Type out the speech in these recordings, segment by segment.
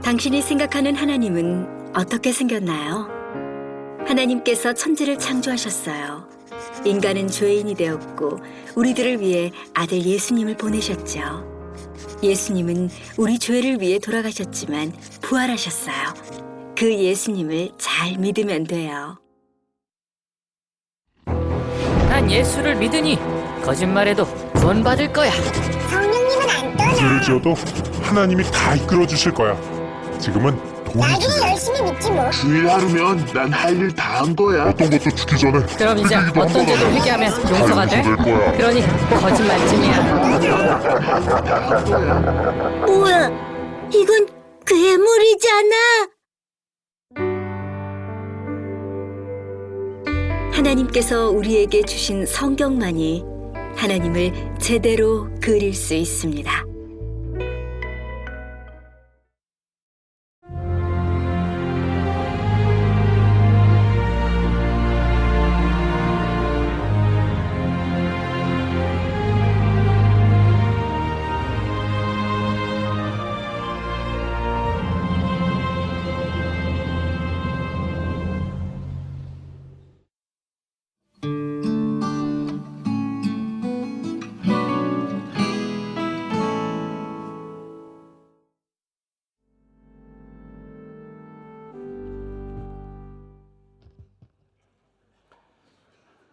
당신이 생각하는 하나님은 어떻게 생겼나요? 하나님께서 천지를 창조하셨어요. 인간은 죄인이 되었고 우리들을 위해 아들 예수님을 보내셨죠. 예수님은 우리 죄를 위해 돌아가셨지만 부활하셨어요. 그 예수님을 잘 믿으면 돼요. 난 예수를 믿으니 거짓말해도 구원 받을 거야. 성령님은 안 떠나. 죄를 지어도 하나님이 다 이끌어 주실 거야. 지금은 돈이 나중에 중요해. 열심히 믿지 뭐. 주일 하루면 난 할 일 다 한 거야. 어떤 것도 죽기 전에 그럼 이제 그 얘기도 어떤 한번 죄도 하면 회개하면 다 용서가 돼? 용서될 거야. 그러니 거짓말쯤이야. 뭐야? 이건 괴물이잖아. 하나님께서 우리에게 주신 성경만이 하나님을 제대로 그릴 수 있습니다.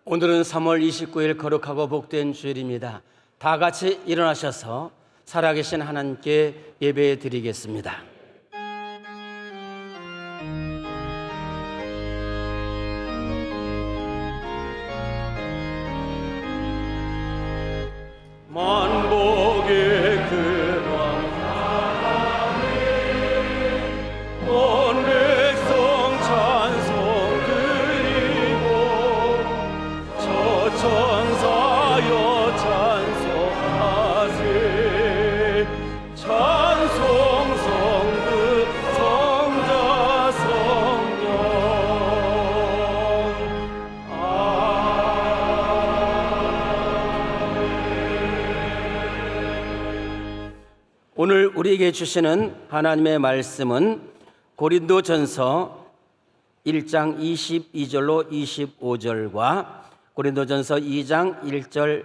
오늘은 3월 29일 거룩하고 복된 주일입니다. 다 같이 일어나셔서 살아계신 하나님께 예배 드리겠습니다. 만복의 근원 하나님 온 백성 찬송 드리고 저 천사여 찬송하세 찬송 성부 성자 성령 오늘 우리에게 주시는 하나님의 말씀은 고린도전서 1장 22절로 25절과 고린도전서 2장 1절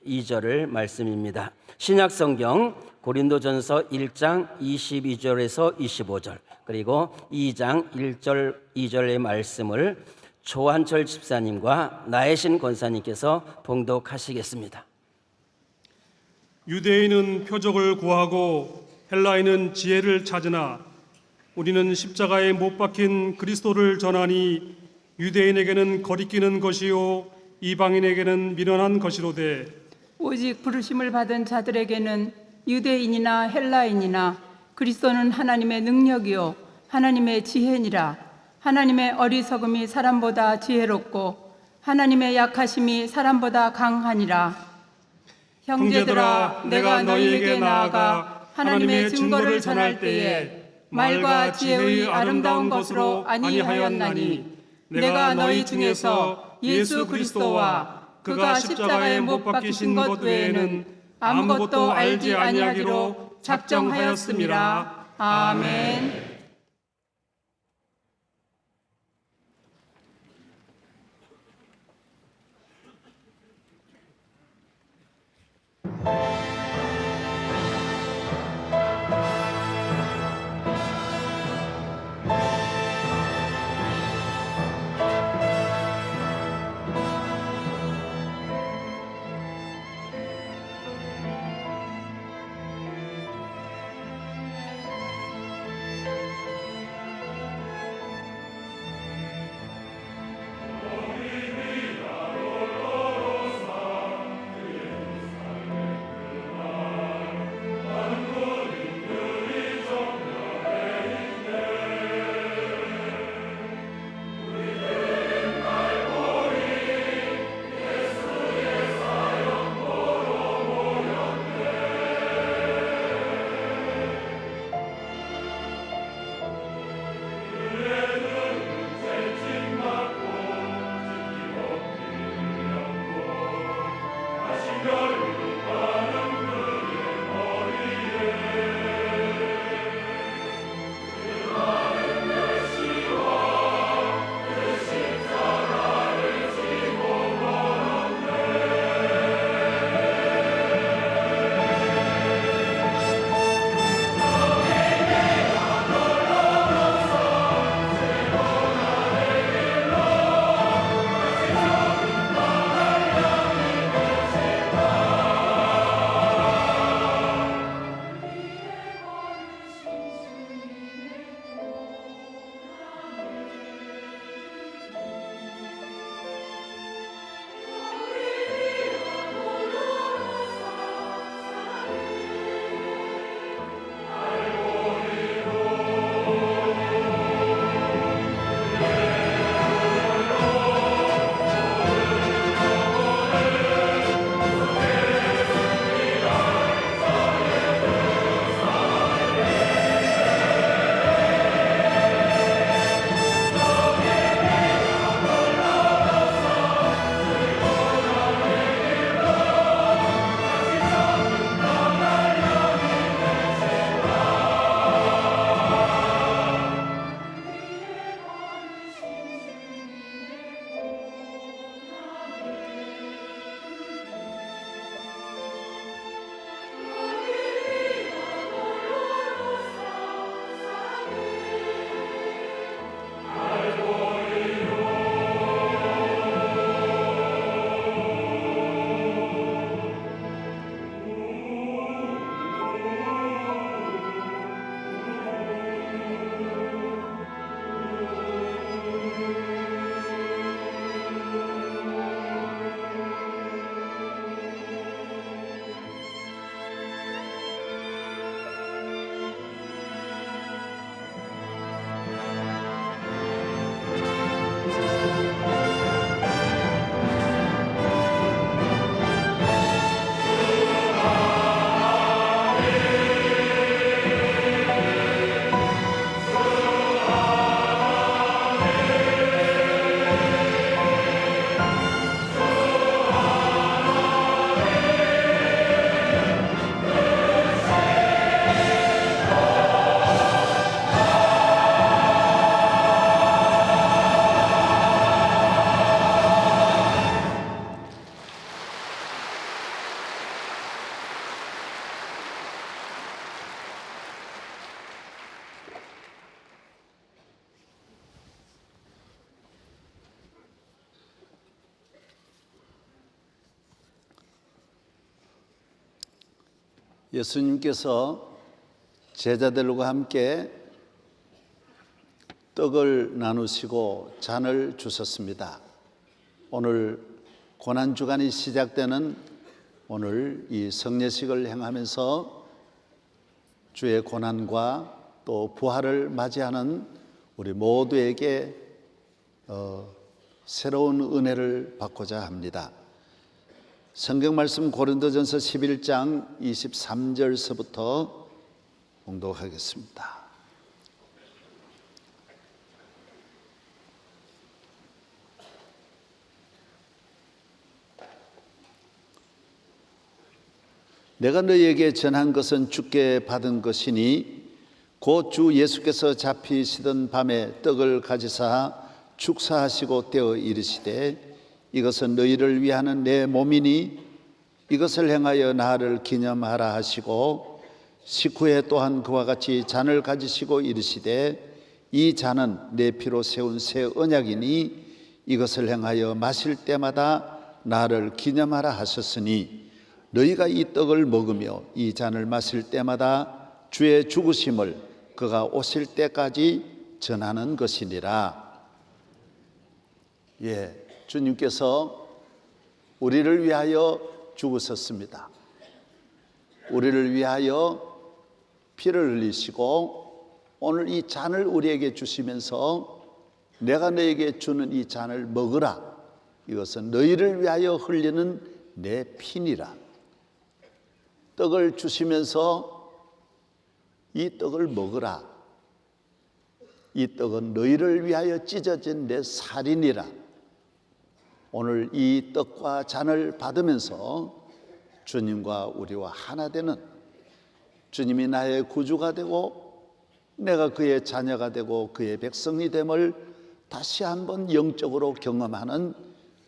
2절을 말씀입니다. 신약성경 고린도전서 1장 22절에서 25절 그리고 2장 1절 2절의 말씀을 조한철 집사님과 나혜신 권사님께서 봉독하시겠습니다. 유대인은 표적을 구하고 헬라인은 지혜를 찾으나 우리는 십자가에 못 박힌 그리스도를 전하니 유대인에게는 거리끼는 것이요 이방인에게는 미련한 것이로되 오직 부르심을 받은 자들에게는 유대인이나 헬라인이나 그리스도는 하나님의 능력이요 하나님의 지혜니라. 하나님의 어리석음이 사람보다 지혜롭고 하나님의 약하심이 사람보다 강하니라. 형제들아, 내가 너희에게 나아가 하나님의 증거를 전할 때에 말과 지혜의 아름다운 것으로 아니하였나니 내가 너희 중에서 예수 그리스도와 그가 십자가에 못 박히신 것 외에는 아무것도 알지 아니하기로 작정하였음이라. 아멘. 예수님께서 제자들과 함께 떡을 나누시고 잔을 주셨습니다. 오늘 고난주간이 시작되는 오늘 이 성례식을 행하면서 주의 고난과 또 부활을 맞이하는 우리 모두에게 새로운 은혜를 받고자 합니다. 성경 말씀 고린도전서 11장 23절서부터 봉독하겠습니다. 내가 너희에게 전한 것은 주께 받은 것이니 곧 주 예수께서 잡히시던 밤에 떡을 가지사 축사하시고 떼어 이르시되 이것은 너희를 위하는 내 몸이니 이것을 행하여 나를 기념하라 하시고 식후에 또한 그와 같이 잔을 가지시고 이르시되 이 잔은 내 피로 세운 새 언약이니 이것을 행하여 마실 때마다 나를 기념하라 하셨으니 너희가 이 떡을 먹으며 이 잔을 마실 때마다 주의 죽으심을 그가 오실 때까지 전하는 것이니라. 주님께서 우리를 위하여 죽으셨습니다. 우리를 위하여 피를 흘리시고 오늘 이 잔을 우리에게 주시면서 내가 너에게 주는 이 잔을 먹으라. 이것은 너희를 위하여 흘리는 내 피니라. 떡을 주시면서 이 떡을 먹으라. 이 떡은 너희를 위하여 찢어진 내 살이니라. 오늘 이 떡과 잔을 받으면서 주님과 우리와 하나 되는, 주님이 나의 구주가 되고 내가 그의 자녀가 되고 그의 백성이 됨을 다시 한번 영적으로 경험하는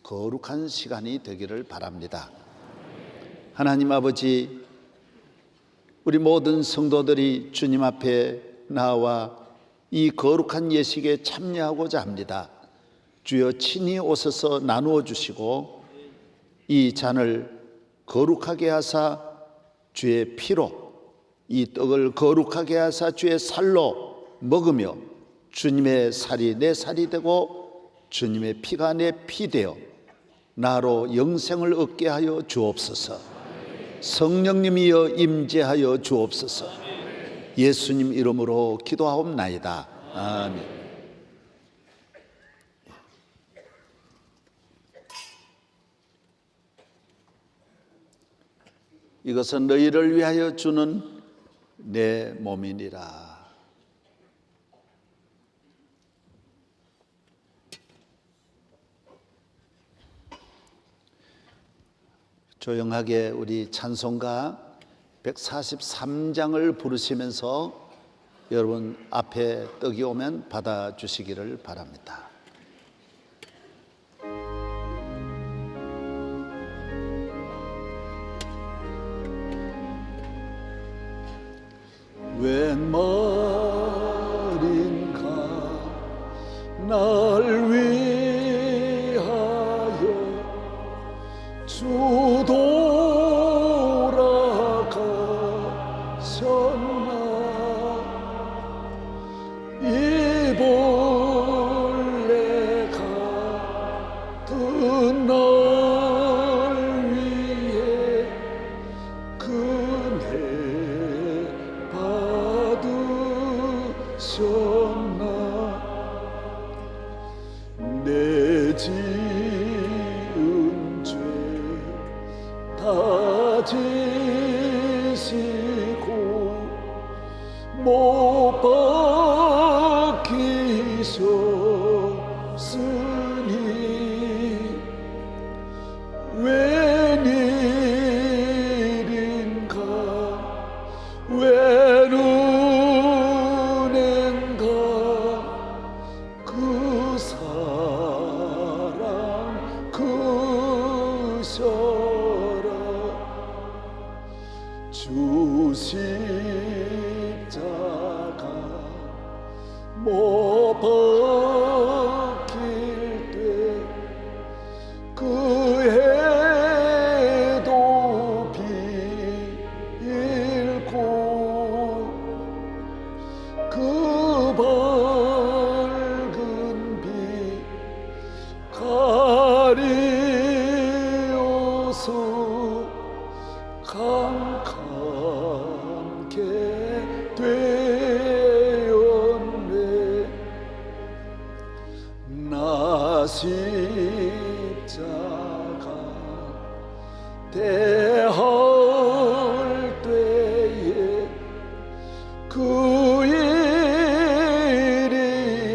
거룩한 시간이 되기를 바랍니다. 하나님 아버지, 우리 모든 성도들이 주님 앞에 나와 이 거룩한 예식에 참여하고자 합니다. 주여 친히 오셔서 나누어 주시고 이 잔을 거룩하게 하사 주의 피로, 이 떡을 거룩하게 하사 주의 살로 먹으며 주님의 살이 내 살이 되고 주님의 피가 내 피 되어 나로 영생을 얻게 하여 주옵소서. 성령님이여 임재하여 주옵소서. 예수님 이름으로 기도하옵나이다. 아멘. 이것은 너희를 위하여 주는 내 몸이니라. 조용하게 우리 찬송가 143장을 부르시면서 여러분 앞에 떡이 오면 받아주시기를 바랍니다. 웬 말인가 날 위하여 주 돌아가셨나. 이 본래 같은 날 위해 그네 받으셨나. 내 지은 죄 다 지시고 못 박히셨으니 웬일인가 웬 은행가 그 사랑 크셔라. 주 십자가 못 박힐 때 그 해도 빌 밝은 빛 가리어서 캄캄게 되었네. 나 십자가 대할 때에 그 일이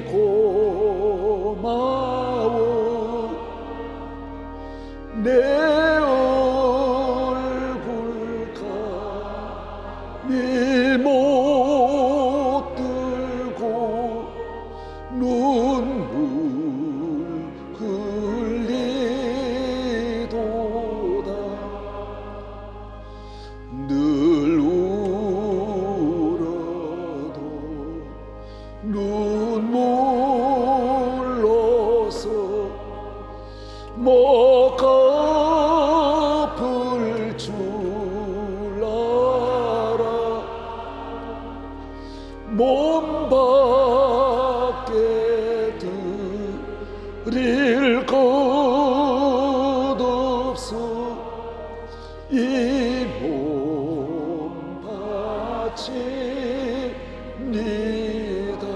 고마워. 내 얼굴 감히 못 들고 눈물 흘리도다. 늘 울어도 눈물로서 못 갚을 줄 알아. 몸 밖에 드릴 것 없어. 이 몸 바칩니다.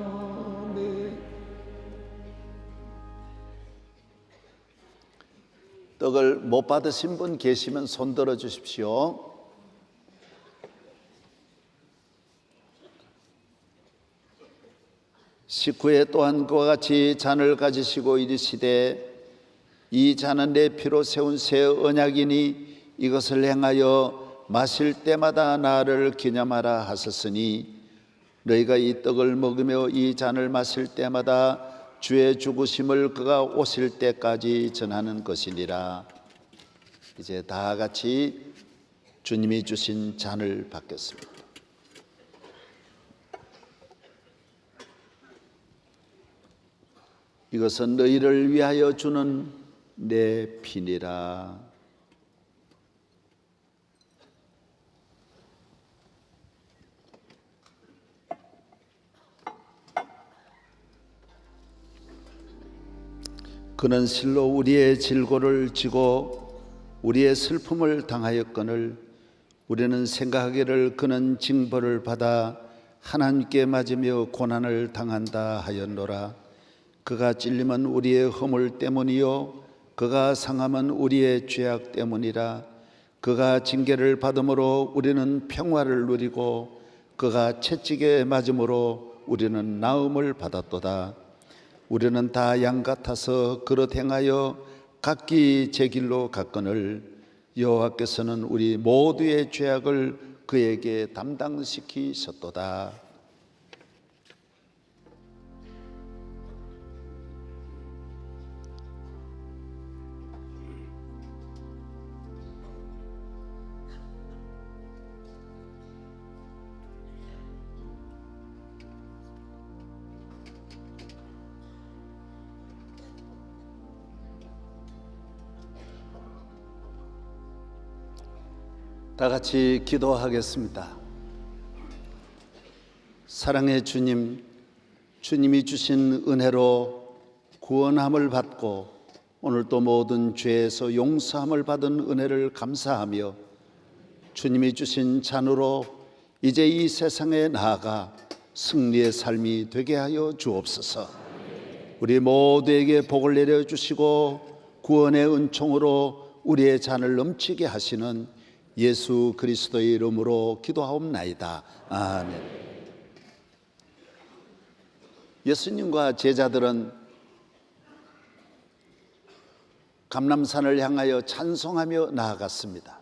아멘. 떡을 못 받으신 분 계시면 손 들어 주십시오. 식후에 또한 그와 같이 잔을 가지시고 이르시되 이 잔은 내 피로 세운 새 언약이니 이것을 행하여 마실 때마다 나를 기념하라 하셨으니 너희가 이 떡을 먹으며 이 잔을 마실 때마다 주의 죽으심을 그가 오실 때까지 전하는 것이니라. 이제 다 같이 주님이 주신 잔을 받겠습니다. 이것은 너희를 위하여 주는 내 피니라. 그는 실로 우리의 질고를 지고 우리의 슬픔을 당하였거늘 우리는 생각하기를 그는 징벌을 받아 하나님께 맞으며 고난을 당한다 하였노라. 그가 찔림은 우리의 허물 때문이요 그가 상함은 우리의 죄악 때문이라. 그가 징계를 받음으로 우리는 평화를 누리고 그가 채찍에 맞음으로 우리는 나음을 받았도다. 우리는 다 양 같아서 그릇 행하여 각기 제 길로 갔거늘 여호와께서는 우리 모두의 죄악을 그에게 담당시키셨도다. 다 같이 기도하겠습니다. 사랑의 주님, 주님이 주신 은혜로 구원함을 받고 오늘 또 모든 죄에서 용서함을 받은 은혜를 감사하며 주님이 주신 잔으로 이제 이 세상에 나아가 승리의 삶이 되게 하여 주옵소서. 우리 모두에게 복을 내려주시고 구원의 은총으로 우리의 잔을 넘치게 하시는 예수 그리스도의 이름으로 기도하옵나이다. 아멘. 예수님과 제자들은 감람산을 향하여 찬송하며 나아갔습니다.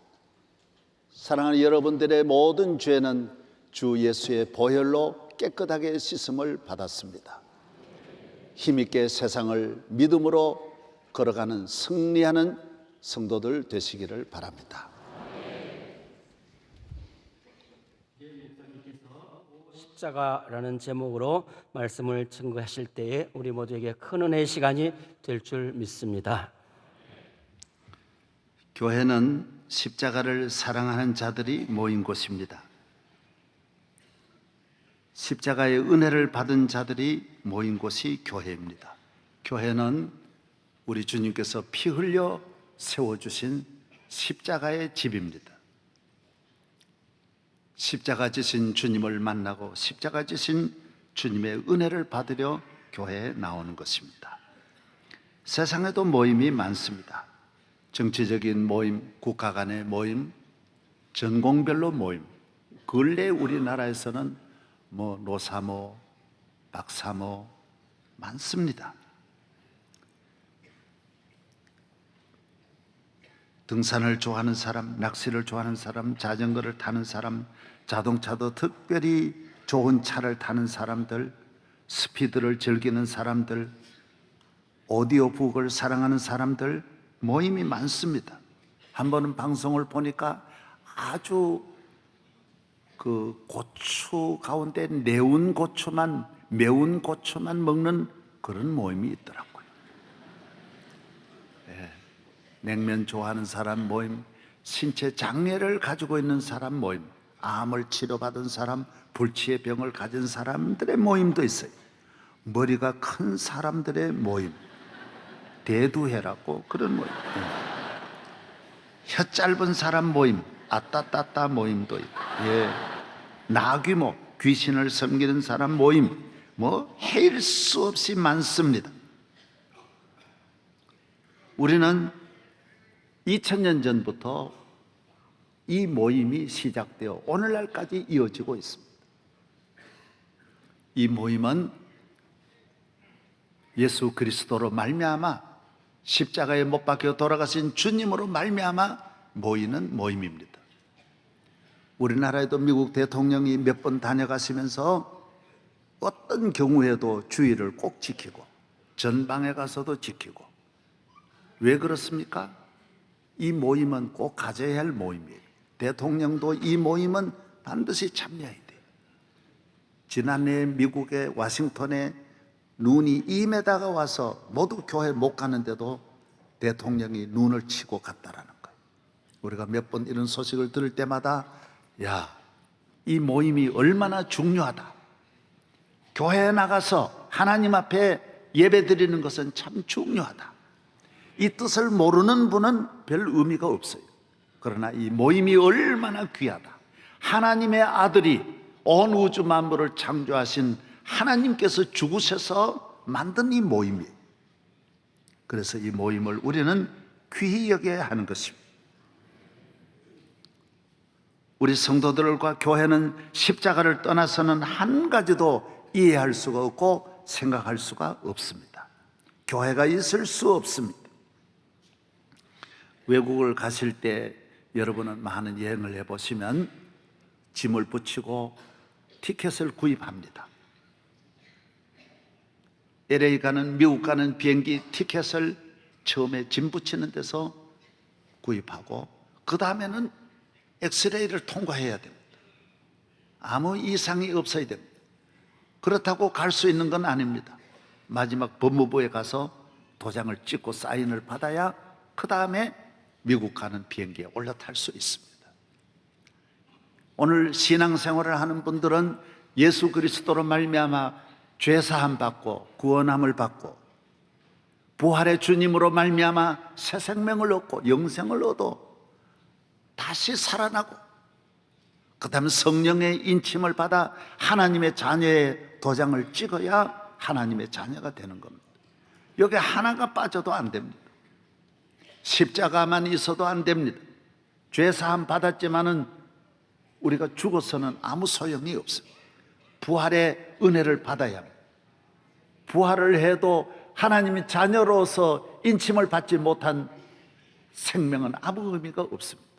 사랑하는 여러분들의 모든 죄는 주 예수의 보혈로 깨끗하게 씻음을 받았습니다. 힘있게 세상을 믿음으로 걸어가는 승리하는 성도들 되시기를 바랍니다. 십자가라는 제목으로 말씀을 증거하실 때에 우리 모두에게 큰 은혜의 시간이 될 줄 믿습니다. 교회는 십자가를 사랑하는 자들이 모인 곳입니다. 십자가의 은혜를 받은 자들이 모인 곳이 교회입니다. 교회는 우리 주님께서 피 흘려 세워주신 십자가의 집입니다. 십자가 지신 주님을 만나고 십자가 지신 주님의 은혜를 받으려 교회에 나오는 것입니다. 세상에도 모임이 많습니다. 정치적인 모임, 국가 간의 모임, 전공별로 모임. 근래 우리나라에서는 노사모, 박사모 많습니다. 등산을 좋아하는 사람, 낚시를 좋아하는 사람, 자전거를 타는 사람, 자동차도 특별히 좋은 차를 타는 사람들, 스피드를 즐기는 사람들, 오디오북을 사랑하는 사람들 모임이 많습니다. 한 번은 방송을 보니까 아주 그 고추 가운데 매운 고추만 먹는 그런 모임이 있더라고요. 냉면 좋아하는 사람 모임, 신체 장애를 가지고 있는 사람 모임, 암을 치료받은 사람, 불치의 병을 가진 사람들의 모임도 있어요. 머리가 큰 사람들의 모임, 대두회라고 그런 모임. 혀 짧은 사람 모임, 아따따따 모임도 있고, 나귀모, 귀신을 섬기는 사람 모임, 헤일 수 없이 많습니다. 우리는 2000년 전부터 이 모임이 시작되어 오늘날까지 이어지고 있습니다. 이 모임은 예수 그리스도로 말미암아 십자가에 못 박혀 돌아가신 주님으로 말미암아 모이는 모임입니다. 우리나라에도 미국 대통령이 몇 번 다녀가시면서 어떤 경우에도 주의를 꼭 지키고 전방에 가서도 지키고. 왜 그렇습니까? 이 모임은 꼭 가져야 할 모임이에요. 대통령도 이 모임은 반드시 참여해야 돼요. 지난해 미국의 워싱턴에 눈이 2m가 와서 모두 교회 못 가는데도 대통령이 눈을 치고 갔다라는 거예요. 우리가 몇 번 이런 소식을 들을 때마다 이 모임이 얼마나 중요하다. 교회에 나가서 하나님 앞에 예배 드리는 것은 참 중요하다. 이 뜻을 모르는 분은 별 의미가 없어요. 그러나 이 모임이 얼마나 귀하다. 하나님의 아들이 온 우주 만물을 창조하신 하나님께서 죽으셔서 만든 이 모임이에요. 그래서 이 모임을 우리는 귀히 여겨야 하는 것입니다. 우리 성도들과 교회는 십자가를 떠나서는 한 가지도 이해할 수가 없고 생각할 수가 없습니다. 교회가 있을 수 없습니다. 외국을 가실 때 여러분은 많은 여행을 해보시면 짐을 붙이고 티켓을 구입합니다. LA 가는, 미국 가는 비행기 티켓을 처음에 짐 붙이는 데서 구입하고 그 다음에는 엑스레이를 통과해야 됩니다. 아무 이상이 없어야 됩니다. 그렇다고 갈 수 있는 건 아닙니다. 마지막 법무부에 가서 도장을 찍고 사인을 받아야 그 다음에 미국 가는 비행기에 올라탈 수 있습니다. 오늘 신앙생활을 하는 분들은 예수 그리스도로 말미암아 죄사함 받고 구원함을 받고 부활의 주님으로 말미암아 새 생명을 얻고 영생을 얻어 다시 살아나고 그 다음에 성령의 인침을 받아 하나님의 자녀의 도장을 찍어야 하나님의 자녀가 되는 겁니다. 여기 하나가 빠져도 안 됩니다. 십자가만 있어도 안 됩니다. 죄사함 받았지만은 우리가 죽어서는 아무 소용이 없습니다. 부활의 은혜를 받아야 합니다. 부활을 해도 하나님의 자녀로서 인침을 받지 못한 생명은 아무 의미가 없습니다.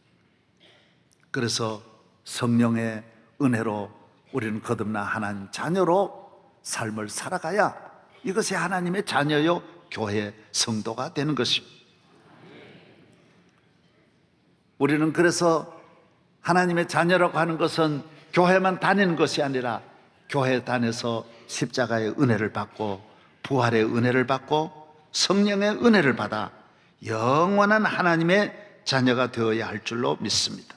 그래서 성령의 은혜로 우리는 거듭나 하나님 자녀로 삶을 살아가야 이것이 하나님의 자녀요 교회 성도가 되는 것입니다. 우리는 그래서 하나님의 자녀라고 하는 것은 교회만 다니는 것이 아니라 교회 다녀서 십자가의 은혜를 받고 부활의 은혜를 받고 성령의 은혜를 받아 영원한 하나님의 자녀가 되어야 할 줄로 믿습니다.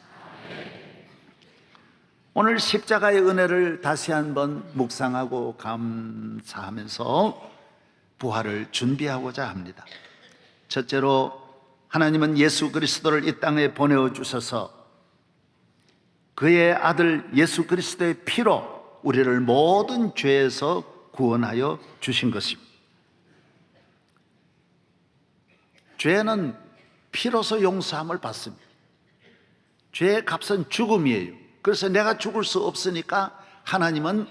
오늘 십자가의 은혜를 다시 한번 묵상하고 감사하면서 부활을 준비하고자 합니다. 첫째로 하나님은 예수 그리스도를 이 땅에 보내주셔서 그의 아들 예수 그리스도의 피로 우리를 모든 죄에서 구원하여 주신 것입니다. 죄는 피로서 용서함을 받습니다. 죄의 값은 죽음이에요. 그래서 내가 죽을 수 없으니까 하나님은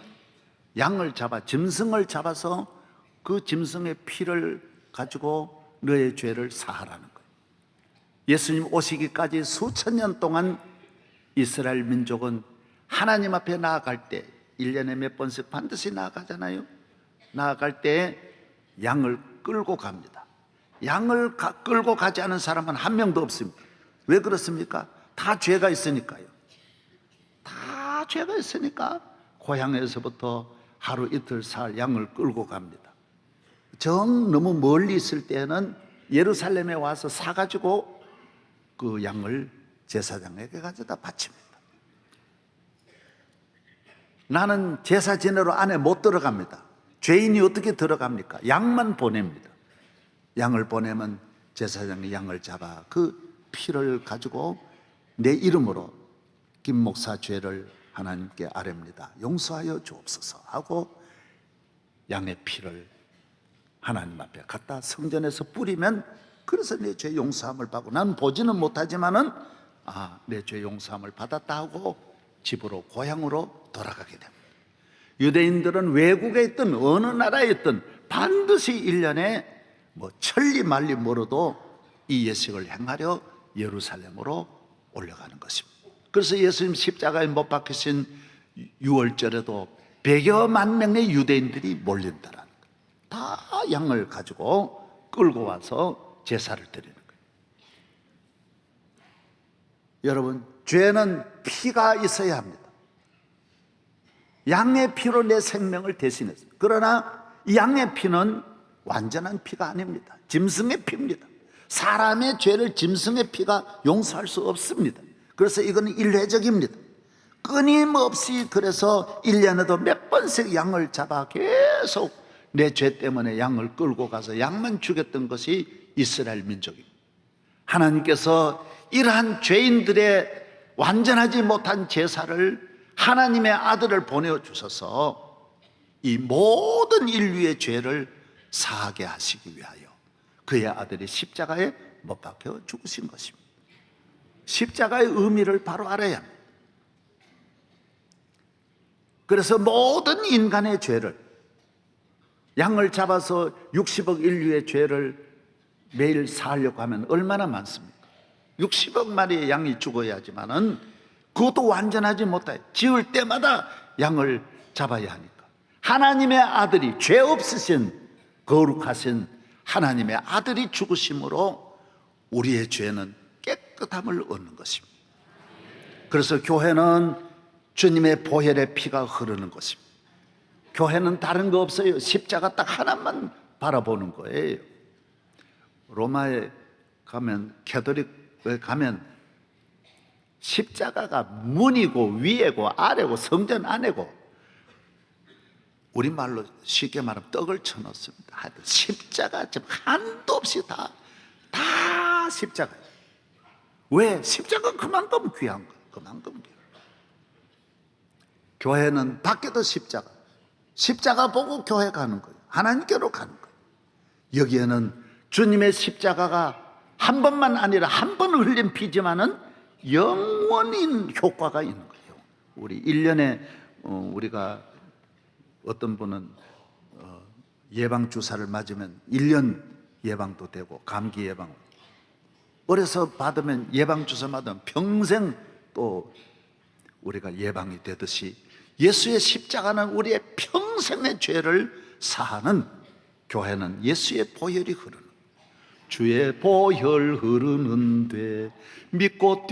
양을 잡아, 짐승을 잡아서 그 짐승의 피를 가지고 너의 죄를 사하라는 거예요. 예수님 오시기까지 수천 년 동안 이스라엘 민족은 하나님 앞에 나아갈 때 1년에 몇 번씩 반드시 나아가잖아요. 나아갈 때 양을 끌고 갑니다. 양을 끌고 가지 않은 사람은 한 명도 없습니다. 왜 그렇습니까? 다 죄가 있으니까요. 다 죄가 있으니까 고향에서부터 하루 이틀 살 양을 끌고 갑니다. 정 너무 멀리 있을 때는 예루살렘에 와서 사가지고 그 양을 제사장에게 가져다 바칩니다. 나는 제사 지내러 안에 못 들어갑니다. 죄인이 어떻게 들어갑니까? 양만 보냅니다. 양을 보내면 제사장이 양을 잡아 그 피를 가지고 내 이름으로 김 목사 죄를 하나님께 아뢰옵니다. 용서하여 주옵소서 하고 양의 피를 하나님 앞에 갖다 성전에서 뿌리면 그래서 내 죄 용서함을 받고 난 보지는 못하지만은 내 죄 용서함을 받았다 하고 집으로 고향으로 돌아가게 됩니다. 유대인들은 외국에 있든 어느 나라에 있든 반드시 1년에 천리 만리 멀어도 이 예식을 행하려 예루살렘으로 올라가는 것입니다. 그래서 예수님 십자가에 못 박히신 6월절에도 100여만 명의 유대인들이 몰린다라는 거예요. 다 양을 가지고 끌고 와서 제사를 드리는 거예요. 여러분, 죄는 피가 있어야 합니다. 양의 피로 내 생명을 대신했어요. 그러나 이 양의 피는 완전한 피가 아닙니다. 짐승의 피입니다. 사람의 죄를 짐승의 피가 용서할 수 없습니다. 그래서 이건 일회적입니다. 끊임없이 그래서 1년에도 몇 번씩 양을 잡아 계속 내 죄 때문에 양을 끌고 가서 양만 죽였던 것이 이스라엘 민족입니다. 하나님께서 이러한 죄인들의 완전하지 못한 제사를 하나님의 아들을 보내주셔서 이 모든 인류의 죄를 사하게 하시기 위하여 그의 아들이 십자가에 못 박혀 죽으신 것입니다. 십자가의 의미를 바로 알아야 합니다. 그래서 모든 인간의 죄를 양을 잡아서 60억 인류의 죄를 매일 사하려고 하면 얼마나 많습니까? 60억 마리의 양이 죽어야 하지만은 그것도 완전하지 못해. 지을 때마다 양을 잡아야 하니까 하나님의 아들이 죄 없으신 거룩하신 하나님의 아들이 죽으심으로 우리의 죄는 깨끗함을 얻는 것입니다. 그래서 교회는 주님의 보혈의 피가 흐르는 것입니다. 교회는 다른 거 없어요. 십자가 딱 하나만 바라보는 거예요. 로마에 가면, 캐톨릭에 가면 십자가가 문이고 위에고 아래고 성전 안에고 우리말로 쉽게 말하면 떡을 쳐놓습니다. 하여튼 십자가 지금 한도 없이 다 십자가예요. 왜? 십자가가 그만큼 귀한 거예요. 그만큼 귀한 거예요. 교회는 밖에도 십자가 보고 교회 가는 거예요. 하나님께로 가는 거예요. 여기에는 주님의 십자가가 한 번만 아니라 한 번 흘린 피지만은 영원인 효과가 있는 거예요. 우리 1년에 우리가 어떤 분은 예방주사를 맞으면 1년 예방도 되고 감기 예방 어려서 받으면 예방주사 맞으면 평생 또 우리가 예방이 되듯이 예수의 십자가는 우리의 평생의 죄를 사하는 교회는 예수의 보혈이 흐르는 주의 보혈 흐르는데 믿고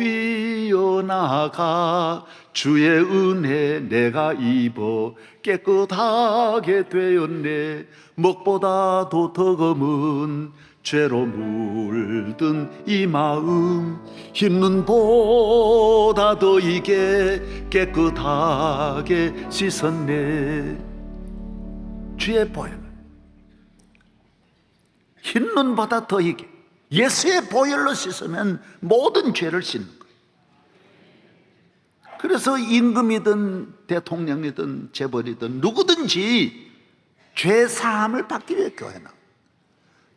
뛰어나가 주의 은혜 내가 입어 깨끗하게 되었네. 먹보다도 더 검은 죄로 물든 이 마음 흰 눈보다 더 이게 깨끗하게 씻었네. 주의 보혈, 흰 눈보다 더 이게 예수의 보혈로 씻으면 모든 죄를 씻는 거예요. 그래서 임금이든 대통령이든 재벌이든 누구든지 죄 사함을 받기 위해 교회 나와요.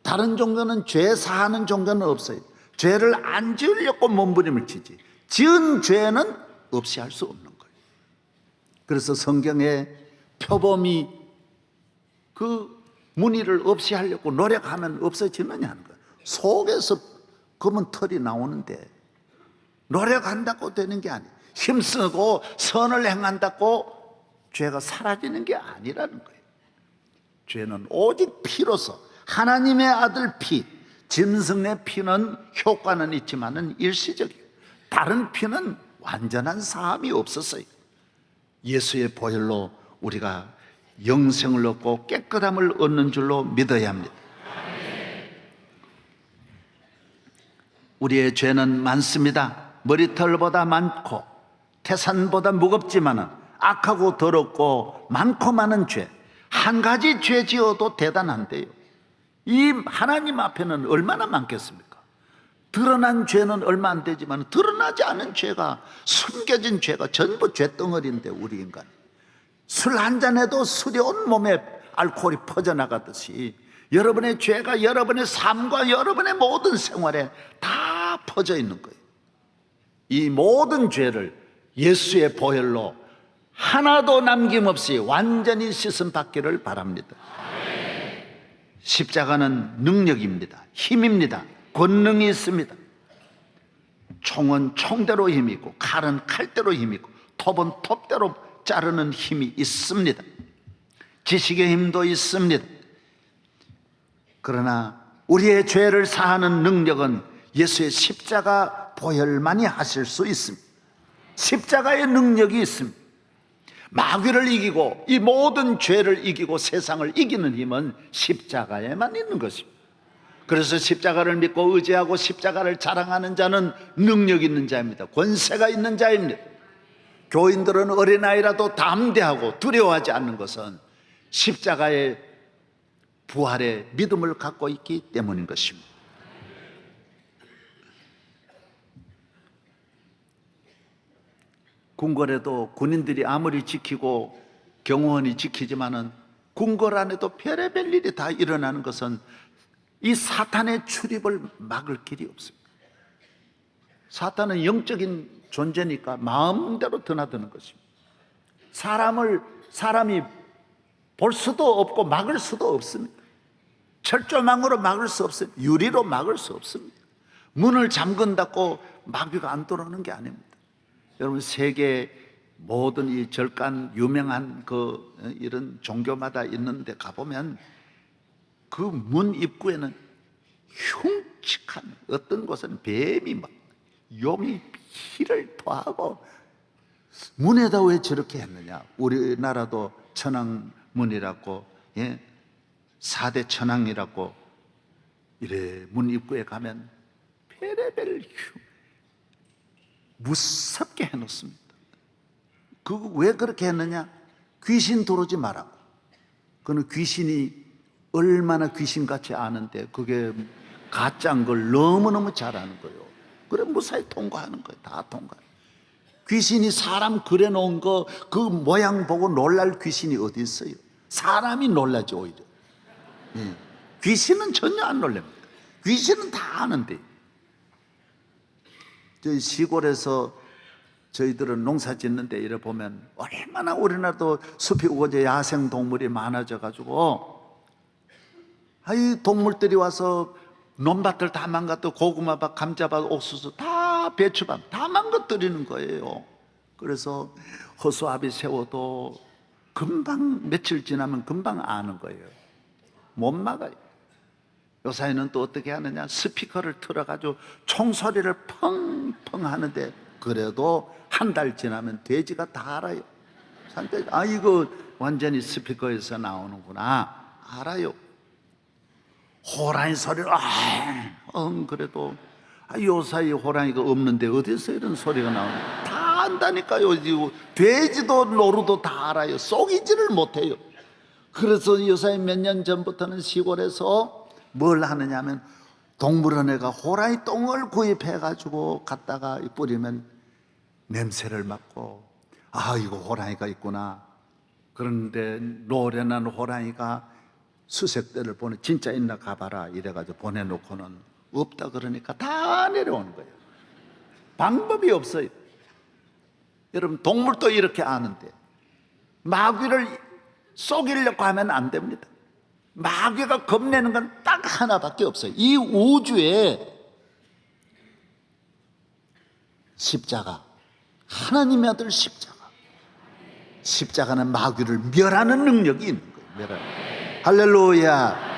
다른 종교는 죄 사하는 종교는 없어요. 죄를 안 지으려고 몸부림을 치지 지은 죄는 없이 할 수 없는 거예요. 그래서 성경에 표범이 그 무늬를 없이 하려고 노력하면 없어지느냐 하는 거예요. 속에서 검은 털이 나오는데 노력한다고 되는 게 아니에요. 힘쓰고 선을 행한다고 죄가 사라지는 게 아니라는 거예요. 죄는 오직 피로서 하나님의 아들 피, 짐승의 피는 효과는 있지만은 일시적이에요. 다른 피는 완전한 사함이 없었어요. 예수의 보혈로 우리가 영생을 얻고 깨끗함을 얻는 줄로 믿어야 합니다. 우리의 죄는 많습니다. 머리털보다 많고 태산보다 무겁지만은 악하고 더럽고 많고 많은 죄, 한 가지 죄 지어도 대단한데요, 이 하나님 앞에는 얼마나 많겠습니까? 드러난 죄는 얼마 안 되지만 드러나지 않은 죄가, 숨겨진 죄가 전부 죄덩어리인데 우리 인간 술 한 잔해도 술이 온 몸에 알코올이 퍼져나가듯이 여러분의 죄가 여러분의 삶과 여러분의 모든 생활에 다 퍼져 있는 거예요. 이 모든 죄를 예수의 보혈로 하나도 남김없이 완전히 씻음 받기를 바랍니다. 십자가는 능력입니다. 힘입니다. 권능이 있습니다. 총은 총대로 힘이 있고 칼은 칼대로 힘이 있고 톱은 톱대로 자르는 힘이 있습니다. 지식의 힘도 있습니다. 그러나 우리의 죄를 사하는 능력은 예수의 십자가 보혈만이 하실 수 있습니다. 십자가의 능력이 있습니다. 마귀를 이기고 이 모든 죄를 이기고 세상을 이기는 힘은 십자가에만 있는 것입니다. 그래서 십자가를 믿고 의지하고 십자가를 자랑하는 자는 능력 있는 자입니다. 권세가 있는 자입니다. 교인들은 어린아이라도 담대하고 두려워하지 않는 것은 십자가의 부활의 믿음을 갖고 있기 때문인 것입니다. 궁궐에도 군인들이 아무리 지키고 경호원이 지키지만은 궁궐 안에도 별의별 일이 다 일어나는 것은 이 사탄의 출입을 막을 길이 없습니다. 사탄은 영적인 존재니까 마음대로 드나드는 것입니다. 사람이 볼 수도 없고 막을 수도 없습니다. 철조망으로 막을 수 없어요. 유리로 막을 수 없습니다. 문을 잠근다고 마귀가 안 들어오는 게 아닙니다. 여러분, 세계 모든 이 절간 유명한 이런 종교마다 있는데 가보면 그 문 입구에는 흉측한, 어떤 곳은 뱀이 막 용이 피를 토하고, 문에다 왜 저렇게 했느냐? 우리나라도 천왕문이라고, 4대 천왕이라고, 이래 문 입구에 가면 별의별 무섭게 해놓습니다. 그거 왜 그렇게 했느냐? 귀신 들어오지 말라고. 그는 귀신이 얼마나 귀신같이 아는데 그게 가짜인 걸 너무너무 잘 아는 거예요. 그래 무사히 통과하는 거예요. 다 통과. 귀신이 사람 그려놓은 거 그 모양 보고 놀랄 귀신이 어디 있어요? 사람이 놀라죠 오히려. 귀신은 전혀 안 놀랍니다. 귀신은 다 아는데. 저희 시골에서 저희들은 농사 짓는데 이래 보면 얼마나 우리나라도 숲이 우거져 야생 동물이 많아져 가지고, 이 동물들이 와서 논밭을 다 망가뜨려 고구마밭, 감자밭, 옥수수 다 배추밭 다 망가뜨리는 거예요. 그래서 허수아비 세워도 금방 며칠 지나면 금방 아는 거예요. 못 막아요. 요사이는 또 어떻게 하느냐? 스피커를 틀어가지고 총소리를 펑펑 하는데 그래도 한 달 지나면 돼지가 다 알아요. 이거 완전히 스피커에서 나오는구나 알아요. 호랑이 소리를 그래도 요 사이에 호랑이가 없는데 어디서 이런 소리가 나오냐. 다 안다니까요. 돼지도 노루도 다 알아요. 속이지를 못해요. 그래서 요사이 몇 년 전부터는 시골에서 뭘 하느냐 하면 동물원에 가 호랑이 똥을 구입해가지고 갖다가 뿌리면 냄새를 맡고 이거 호랑이가 있구나. 그런데 노련한 호랑이가 수색대를 보내 진짜 있나 가봐라 이래가지고 보내놓고는 없다 그러니까 다 내려오는 거예요. 방법이 없어요. 여러분 동물도 이렇게 아는데 마귀를 속이려고 하면 안 됩니다. 마귀가 겁내는 건 딱 하나밖에 없어요. 이 우주에 십자가, 하나님의 아들 십자가는 마귀를 멸하는 능력이 있는 거예요. 할렐루야.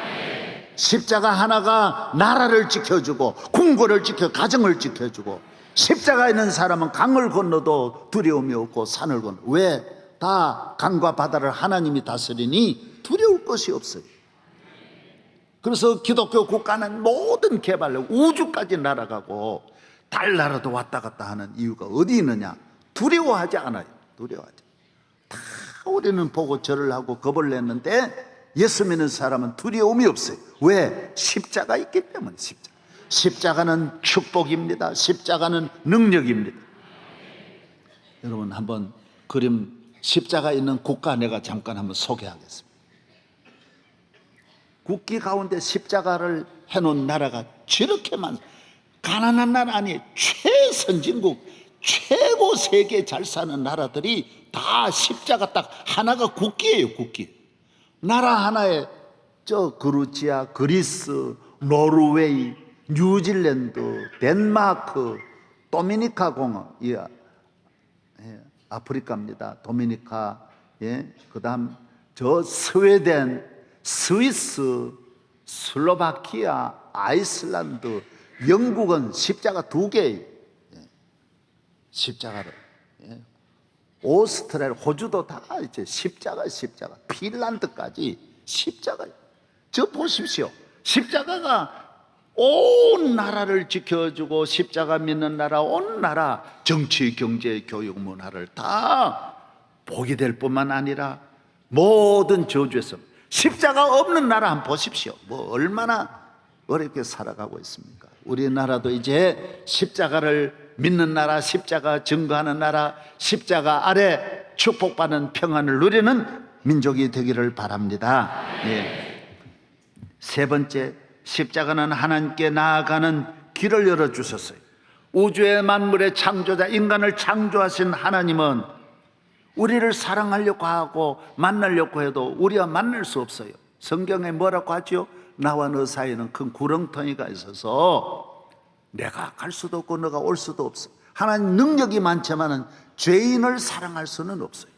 십자가 하나가 나라를 지켜주고 궁궐을 지켜 가정을 지켜주고 십자가 있는 사람은 강을 건너도 두려움이 없고 산을 건너. 왜? 다 강과 바다를 하나님이 다스리니 두려울 것이 없어요. 그래서 기독교 국가는 모든 개발로 우주까지 날아가고 달나라도 왔다 갔다 하는 이유가 어디 있느냐? 두려워하지 않아요. 두려워하지. 다 우리는 보고 절을 하고 겁을 냈는데 예수 믿는 사람은 두려움이 없어요. 왜? 십자가 있기 때문에. 십자가는 축복입니다. 십자가는 능력입니다. 여러분 한번 그림 십자가 있는 국가 내가 잠깐 한번 소개하겠습니다. 국기 가운데 십자가를 해놓은 나라가 저렇게 가난한 나라 아니에요. 최선진국 최고 세계 잘 사는 나라들이 다 십자가 딱 하나가 국기예요. 국기. 나라 하나에 그루지아, 그리스, 노르웨이, 뉴질랜드, 덴마크, 도미니카 공화, 아프리카입니다. 도미니카, 그다음 스웨덴, 스위스, 슬로바키아, 아이슬란드, 영국은 십자가 2개예요. 십자가를. 오스트레일리아, 호주도 다 이제 십자가. 핀란드까지 십자가. 저 보십시오. 십자가가 온 나라를 지켜주고 십자가 믿는 나라, 온 나라 정치, 경제, 교육, 문화를 다 복이 될 뿐만 아니라 모든 저주에서 십자가 없는 나라 한번 보십시오. 얼마나 어렵게 살아가고 있습니까? 우리나라도 이제 십자가를 믿는 나라, 십자가 증거하는 나라, 십자가 아래 축복받는 평안을 누리는 민족이 되기를 바랍니다. 세 번째, 십자가는 하나님께 나아가는 길을 열어주셨어요. 우주의 만물의 창조자, 인간을 창조하신 하나님은 우리를 사랑하려고 하고 만나려고 해도 우리와 만날 수 없어요. 성경에 뭐라고 하죠? 나와 너 사이에는 큰 구렁텅이가 있어서 내가 갈 수도 없고 너가 올 수도 없어. 하나님 능력이 많지만은 죄인을 사랑할 수는 없어요.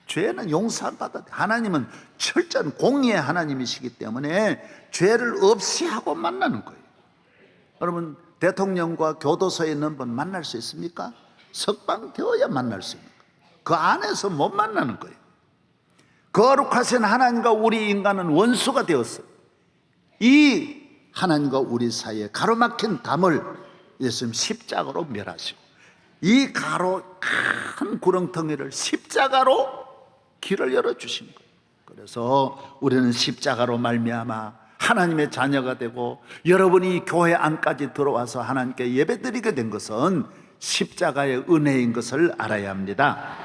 죄는 용서받아야 돼. 하나님은 철저한 공의의 하나님이시기 때문에 죄를 없이 하고 만나는 거예요. 여러분 대통령과 교도소에 있는 분 만날 수 있습니까? 석방되어야 만날 수 있습니까? 그 안에서 못 만나는 거예요. 거룩하신 하나님과 우리 인간은 원수가 되었어요. 이 하나님과 우리 사이에 가로막힌 담을 예수님 십자가로 멸하시고 이 큰 구렁텅이를 십자가로 길을 열어주신 거예요. 그래서 우리는 십자가로 말미암아 하나님의 자녀가 되고 여러분이 교회 안까지 들어와서 하나님께 예배드리게 된 것은 십자가의 은혜인 것을 알아야 합니다.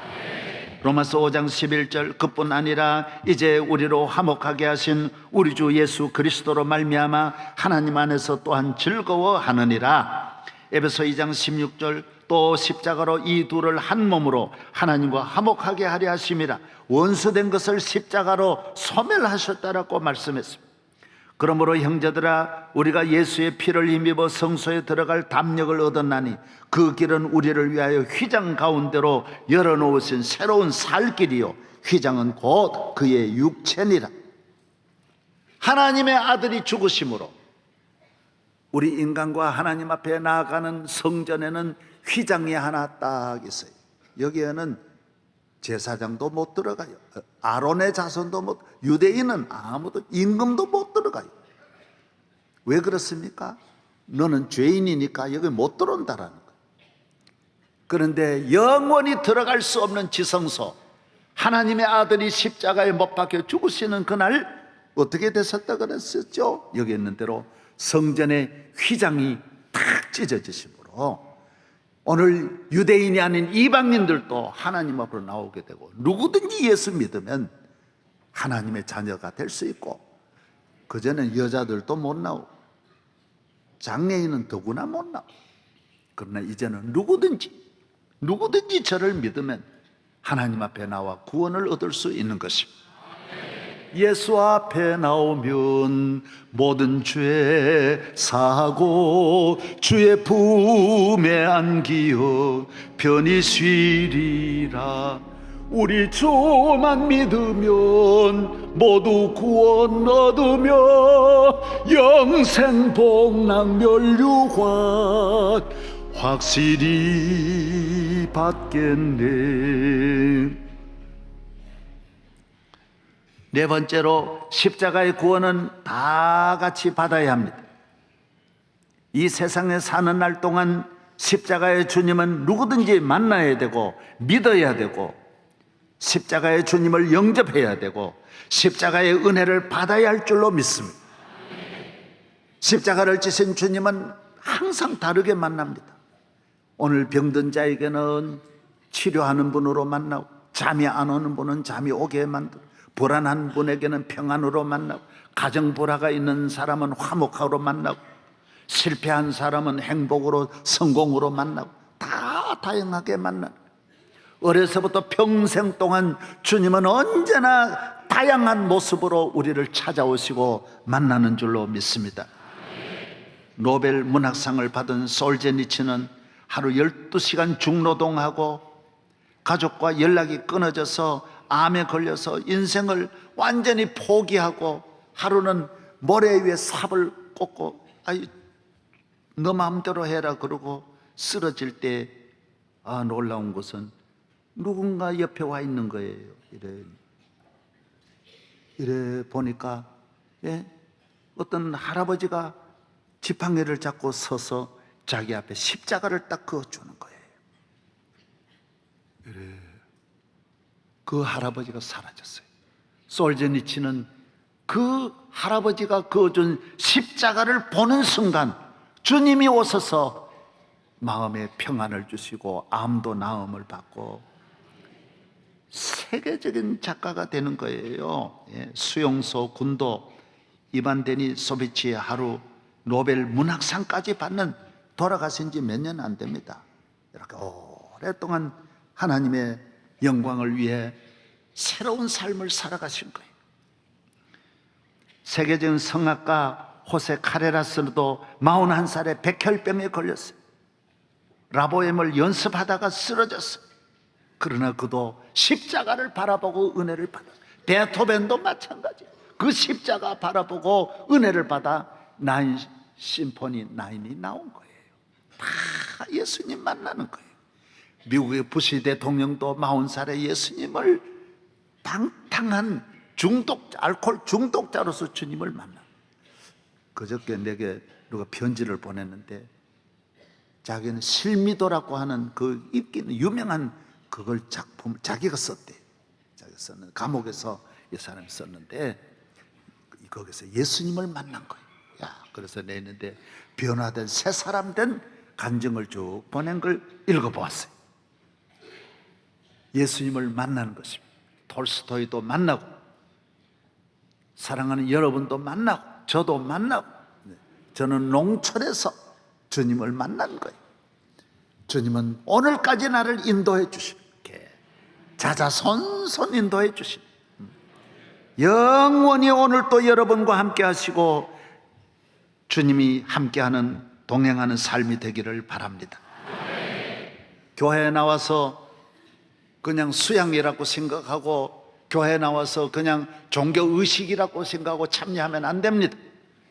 로마서 5장 11절 그뿐 아니라 이제 우리로 화목하게 하신 우리 주 예수 그리스도로 말미암아 하나님 안에서 또한 즐거워하느니라. 에베소 2장 16절 또 십자가로 이 둘을 한 몸으로 하나님과 화목하게 하려 하심이라. 원수된 것을 십자가로 소멸하셨다라고 말씀했습니다. 그러므로 형제들아 우리가 예수의 피를 힘입어 성소에 들어갈 담력을 얻었나니 그 길은 우리를 위하여 휘장 가운데로 열어놓으신 새로운 살 길이요 휘장은 곧 그의 육체니라. 하나님의 아들이 죽으심으로 우리 인간과 하나님 앞에 나아가는 성전에는 휘장이 하나 딱 있어요. 여기에는 제사장도 못 들어가요. 아론의 자손도 못, 유대인은 아무도 임금도 못 들어가요. 왜 그렇습니까? 너는 죄인이니까 여기 못 들어온다라는 거예요. 그런데 영원히 들어갈 수 없는 지성소, 하나님의 아들이 십자가에 못 박혀 죽으시는 그날 어떻게 됐었다 그랬었죠? 여기 있는 대로 성전의 휘장이 탁 찢어지심으로 오늘 유대인이 아닌 이방인들도 하나님 앞으로 나오게 되고, 누구든지 예수 믿으면 하나님의 자녀가 될 수 있고, 그전엔 여자들도 못 나오고 장애인은 더구나 못 나오고, 그러나 이제는 누구든지 저를 믿으면 하나님 앞에 나와 구원을 얻을 수 있는 것입니다. 예수 앞에 나오면 모든 죄 사하고 주의 품에 안기어 편히 쉬리라. 우리 주만 믿으면 모두 구원 얻으며 영생 복락 멸류관 확실히 받겠네. 네 번째로 십자가의 구원은 다 같이 받아야 합니다. 이 세상에 사는 날 동안 십자가의 주님은 누구든지 만나야 되고 믿어야 되고, 십자가의 주님을 영접해야 되고, 십자가의 은혜를 받아야 할 줄로 믿습니다. 십자가를 지신 주님은 항상 다르게 만납니다. 오늘 병든 자에게는 치료하는 분으로 만나고, 잠이 안 오는 분은 잠이 오게 만들고, 불안한 분에게는 평안으로 만나고, 가정 불화가 있는 사람은 화목하로 만나고, 실패한 사람은 행복으로 성공으로 만나고, 다 다양하게 만나고, 어려서부터 평생 동안 주님은 언제나 다양한 모습으로 우리를 찾아오시고 만나는 줄로 믿습니다. 노벨 문학상을 받은 솔제니치는 하루 12시간 중노동하고 가족과 연락이 끊어져서 암에 걸려서 인생을 완전히 포기하고 하루는 모래 위에 삽을 꽂고 너 마음대로 해라 그러고 쓰러질 때 놀라운 것은 누군가 옆에 와 있는 거예요. 이래 보니까 어떤 할아버지가 지팡이를 잡고 서서 자기 앞에 십자가를 딱 그어주는 거예요. 그 할아버지가 사라졌어요. 솔제니치는 그 할아버지가 그어준 십자가를 보는 순간 주님이 오셔서 마음에 평안을 주시고 암도 나음을 받고 세계적인 작가가 되는 거예요. 수용소, 군도, 이반 데니소비치의 하루 노벨 문학상까지 받는, 돌아가신 지 몇 년 안 됩니다. 이렇게 오랫동안 하나님의 영광을 위해 새로운 삶을 살아가신 거예요. 세계적인 성악가 호세 카레라스도 41살에 백혈병에 걸렸어요. 라보엠을 연습하다가 쓰러졌어요. 그러나 그도 십자가를 바라보고 은혜를 받았어요. 베토벤도 마찬가지. 그 십자가 바라보고 은혜를 받아 9 심포니 9이 나온 거예요. 다 예수님 만나는 거예요. 미국의 부시 대통령도 40살에 예수님을 방탕한 알코올 중독자로서 주님을 만나. 그저께 내게 누가 편지를 보냈는데 자기는 실미도라고 하는 그 있기는 유명한 그걸 작품 자기가 썼대. 자기가 썼는데 감옥에서 이 사람이 썼는데 거기서 예수님을 만난 거예요. 그래서 내는데 변화된 새 사람 된 간증을 쭉 보낸 걸 읽어보았어요. 예수님을 만나는 것입니다. 톨스토이도 만나고 사랑하는 여러분도 만나고 저도 만나고, 저는 농촌에서 주님을 만난 거예요. 주님은 오늘까지 나를 인도해 주시게 자자손손 인도해 주시. 영원히 오늘도 여러분과 함께 하시고 주님이 함께하는 동행하는 삶이 되기를 바랍니다. 교회에 나와서 그냥 수양이라고 생각하고 교회에 나와서 그냥 종교의식이라고 생각하고 참여하면 안 됩니다.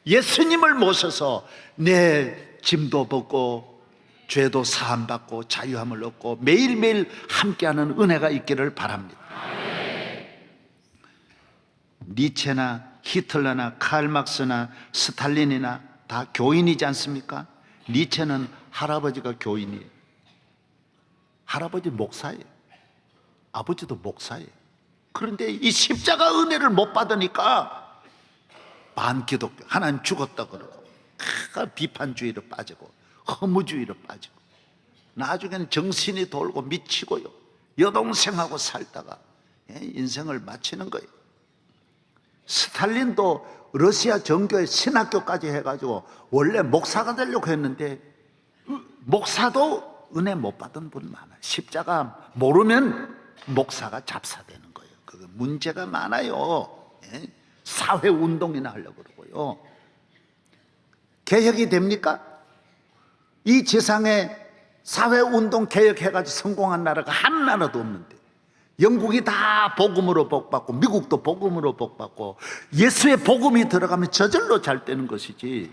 예수님을 모셔서 내 짐도 벗고 죄도 사함받고 자유함을 얻고 매일매일 함께하는 은혜가 있기를 바랍니다. 니체나 히틀러나 칼막스나 스탈린이나 다 교인이지 않습니까? 니체는 할아버지가 교인이에요. 할아버지 목사예요. 아버지도 목사예요. 그런데 이 십자가 은혜를 못 받으니까 반기독교, 하나님 죽었다 그러고 비판주의로 빠지고 허무주의로 빠지고 나중에는 정신이 돌고 미치고요. 여동생하고 살다가 인생을 마치는 거예요. 스탈린도 러시아 정교회 신학교까지 해가지고 원래 목사가 되려고 했는데 목사도 은혜 못 받은 분 많아요. 십자가 모르면 목사가 잡사되는 거예요. 그 문제가 많아요. 사회운동이나 하려고 그러고요. 개혁이 됩니까? 이 세상에 사회운동 개혁해가지고 성공한 나라가 한 나라도 없는데 영국이 다 복음으로 복받고 미국도 복음으로 복받고 예수의 복음이 들어가면 저절로 잘 되는 것이지.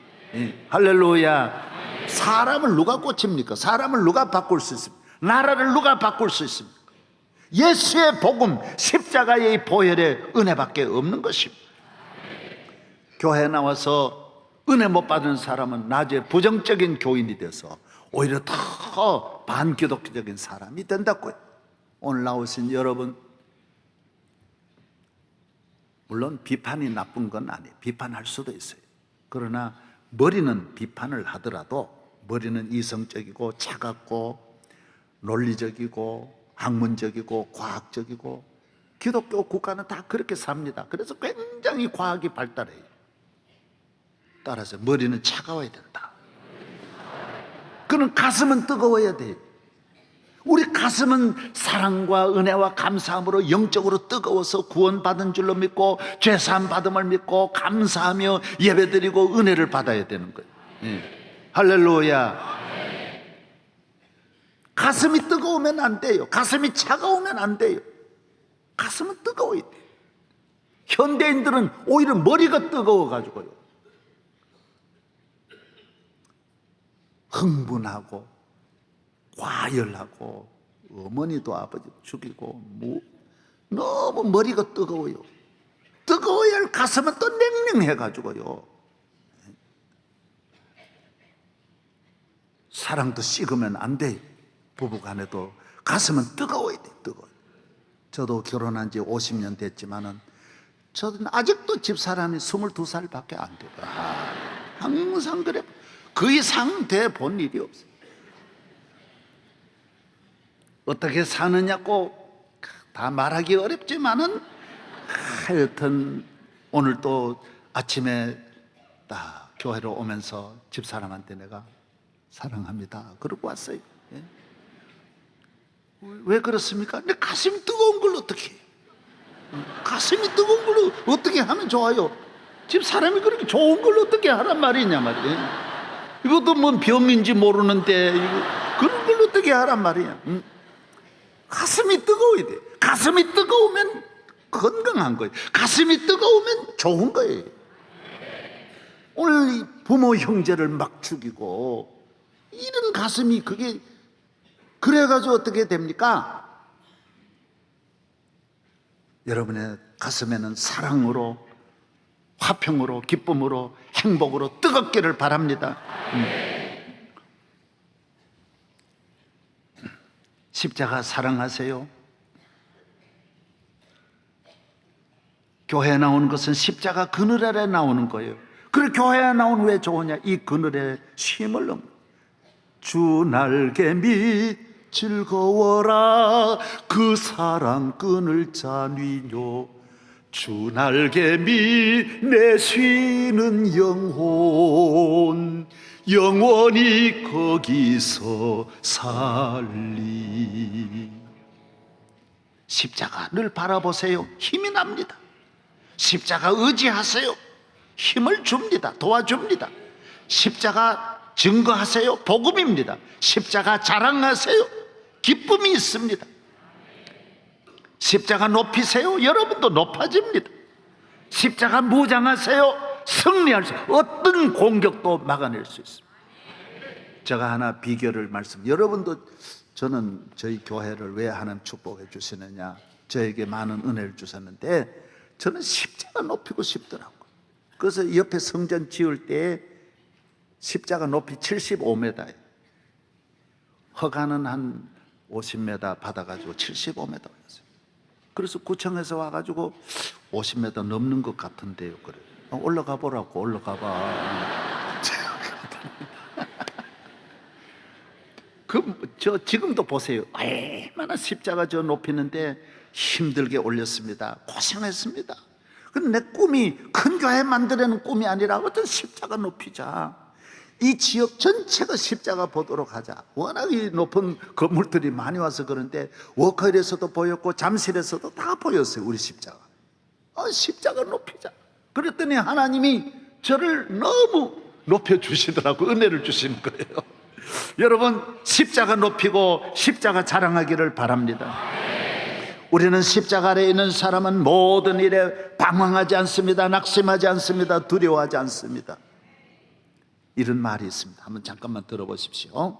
할렐루야. 사람을 누가 고칩니까? 사람을 누가 바꿀 수 있습니까? 나라를 누가 바꿀 수 있습니까? 예수의 복음, 십자가의 보혈의 은혜밖에 없는 것입니다. 교회에 나와서 은혜 못 받은 사람은 나중에 부정적인 교인이 돼서 오히려 더 반기독교적인 사람이 된다고요. 오늘 나오신 여러분, 물론 비판이 나쁜 건 아니에요. 비판할 수도 있어요. 그러나 머리는 비판을 하더라도 머리는 이성적이고 차갑고 논리적이고 학문적이고 과학적이고 기독교 국가는 다 그렇게 삽니다. 그래서 굉장히 과학이 발달해요. 따라서 머리는 차가워야 된다. 그는 가슴은 뜨거워야 돼요. 우리 가슴은 사랑과 은혜와 감사함으로 영적으로 뜨거워서 구원받은 줄로 믿고 죄사함 받음을 믿고 감사하며 예배드리고 은혜를 받아야 되는 거예요. 할렐루야. 가슴이 뜨거우면 안 돼요. 가슴이 차가우면 안 돼요. 가슴은 뜨거워야 돼요. 현대인들은 오히려 머리가 뜨거워가지고요, 흥분하고 과열하고 어머니도 아버지도 죽이고 너무 머리가 뜨거워요. 뜨거워야 할 가슴은 또 냉랭해가지고요, 사랑도 식으면 안 돼요. 부부간에도 가슴은 뜨거워야 돼요. 뜨거워요. 저도 결혼한 지 50년 됐지만은 저는 아직도 집사람이 22살밖에 안 돼요. 항상 그래. 그 이상 돼 본 일이 없어요. 어떻게 사느냐고 다 말하기 어렵지만은 하여튼 오늘 또 아침에 딱 교회로 오면서 집사람한테 내가 사랑합니다 그러고 왔어요. 예? 왜 그렇습니까? 내 가슴이 뜨거운 걸 어떻게 해요? 가슴이 뜨거운 걸 어떻게 하면 좋아요? 지금 사람이 그렇게 좋은 걸 어떻게 하란 말이냐 말이에요. 이것도 뭔 병인지 모르는데 그런 걸 어떻게 하란 말이야. 가슴이 뜨거워야 돼. 가슴이 뜨거우면 건강한 거예요. 가슴이 뜨거우면 좋은 거예요. 오늘 부모 형제를 막 죽이고 이런 가슴이 그게 그래가지고 어떻게 됩니까? 여러분의 가슴에는 사랑으로, 화평으로, 기쁨으로, 행복으로 뜨겁기를 바랍니다. 십자가 사랑하세요. 교회에 나오는 것은 십자가 그늘 아래 나오는 거예요. 그래 교회에 나오는 왜 좋으냐? 이 그늘에 쉼을 넣는 거예요. 주 날개미 즐거워라 그 사랑 끈을 짜뉘뇨. 주 날개미 내 쉬는 영혼 영원히 거기서 살리. 십자가를 바라보세요. 힘이 납니다. 십자가 의지하세요. 힘을 줍니다. 도와줍니다. 십자가 증거하세요. 복음입니다. 십자가 자랑하세요. 기쁨이 있습니다. 십자가 높이세요. 여러분도 높아집니다. 십자가 무장하세요. 승리할 수, 어떤 공격도 막아낼 수 있습니다. 제가 하나 비결을 여러분도 저는 저희 교회를 왜 하나님 축복해 주시느냐, 저에게 많은 은혜를 주셨는데 저는 십자가 높이고 싶더라고요. 그래서 옆에 성전 지을 때 십자가 높이 75m예요. 허가는 한 50m 받아가지고 75m 왔어요. 그래서 구청에서 와가지고 50m 넘는 것 같은데요. 그래. 올라가 보라고, 올라가 봐. 지금도 보세요. 얼마나 십자가 저 높이는데 힘들게 올렸습니다. 고생했습니다. 근데 내 꿈이 큰 교회 만들려는 꿈이 아니라 어떤 십자가 높이자. 이 지역 전체가 십자가 보도록 하자. 워낙 이 높은 건물들이 많이 와서 그런데 워커힐에서도 보였고 잠실에서도 다 보였어요. 우리 십자가. 십자가 높이자. 그랬더니 하나님이 저를 너무 높여주시더라고. 은혜를 주시는 거예요. 여러분, 십자가 높이고 십자가 자랑하기를 바랍니다. 우리는 십자가 아래에 있는 사람은 모든 일에 방황하지 않습니다. 낙심하지 않습니다. 두려워하지 않습니다. 이런 말이 있습니다. 한번 잠깐만 들어보십시오.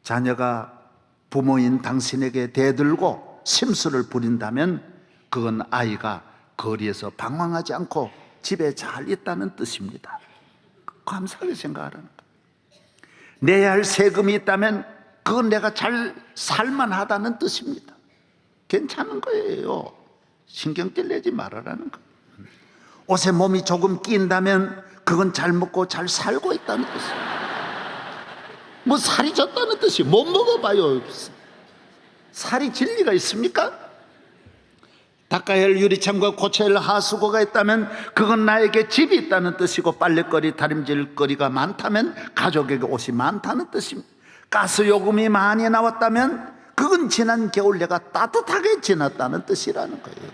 자녀가 부모인 당신에게 대들고 심술을 부린다면 그건 아이가 거리에서 방황하지 않고 집에 잘 있다는 뜻입니다. 감사하게 생각하라는 거예요. 내야 할 세금이 있다면 그건 내가 잘 살만하다는 뜻입니다. 괜찮은 거예요. 신경질 내지 말아라는 거예요. 옷에 몸이 조금 낀다면 그건 잘 먹고 잘 살고 있다는 뜻이에요. 뭐 살이 쪘다는 뜻이 못 먹어봐요. 살이 진리가 있습니까? 닦아야 할 유리창과 고쳐야 할 하수구가 있다면 그건 나에게 집이 있다는 뜻이고, 빨래거리, 다림질거리가 많다면 가족에게 옷이 많다는 뜻입니다. 가스요금이 많이 나왔다면 그건 지난 겨울 내가 따뜻하게 지났다는 뜻이라는 거예요.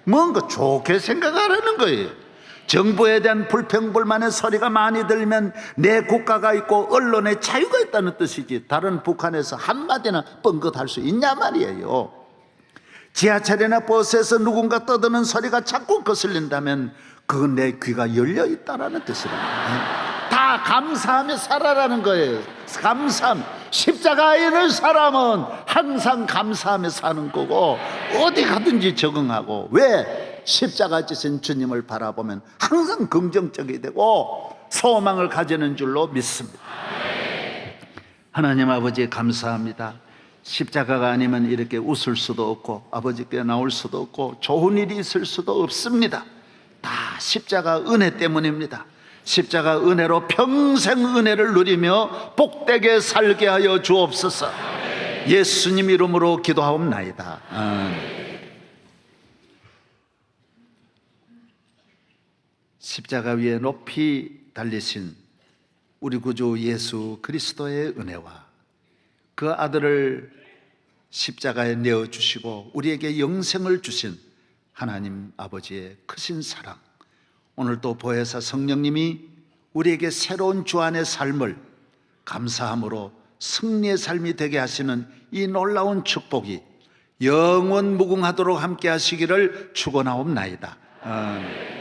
뭔가 좋게 생각하라는 거예요. 정부에 대한 불평불만의 소리가 많이 들면 내 국가가 있고 언론의 자유가 있다는 뜻이지, 다른 북한에서 한마디나 뻥긋할 수 있냐 말이에요. 지하철이나 버스에서 누군가 떠드는 소리가 자꾸 거슬린다면 그건 내 귀가 열려 있다라는 뜻이라는 거예요. 다 감사하며 살아라는 거예요. 감사함. 십자가에 있는 사람은 항상 감사하며 사는 거고, 어디 가든지 적응하고, 왜? 십자가 지신 주님을 바라보면 항상 긍정적이 되고 소망을 가지는 줄로 믿습니다. 하나님 아버지 감사합니다. 십자가가 아니면 이렇게 웃을 수도 없고 아버지께 나올 수도 없고 좋은 일이 있을 수도 없습니다. 다 십자가 은혜 때문입니다. 십자가 은혜로 평생 은혜를 누리며 복되게 살게 하여 주옵소서. 예수님 이름으로 기도하옵나이다. 십자가 위에 높이 달리신 우리 구주 예수 그리스도의 은혜와 그 아들을 십자가에 내어주시고 우리에게 영생을 주신 하나님 아버지의 크신 사랑, 오늘도 보혜사 성령님이 우리에게 새로운 주안의 삶을 감사함으로 승리의 삶이 되게 하시는 이 놀라운 축복이 영원 무궁하도록 함께 하시기를 축원하옵나이다. 아멘.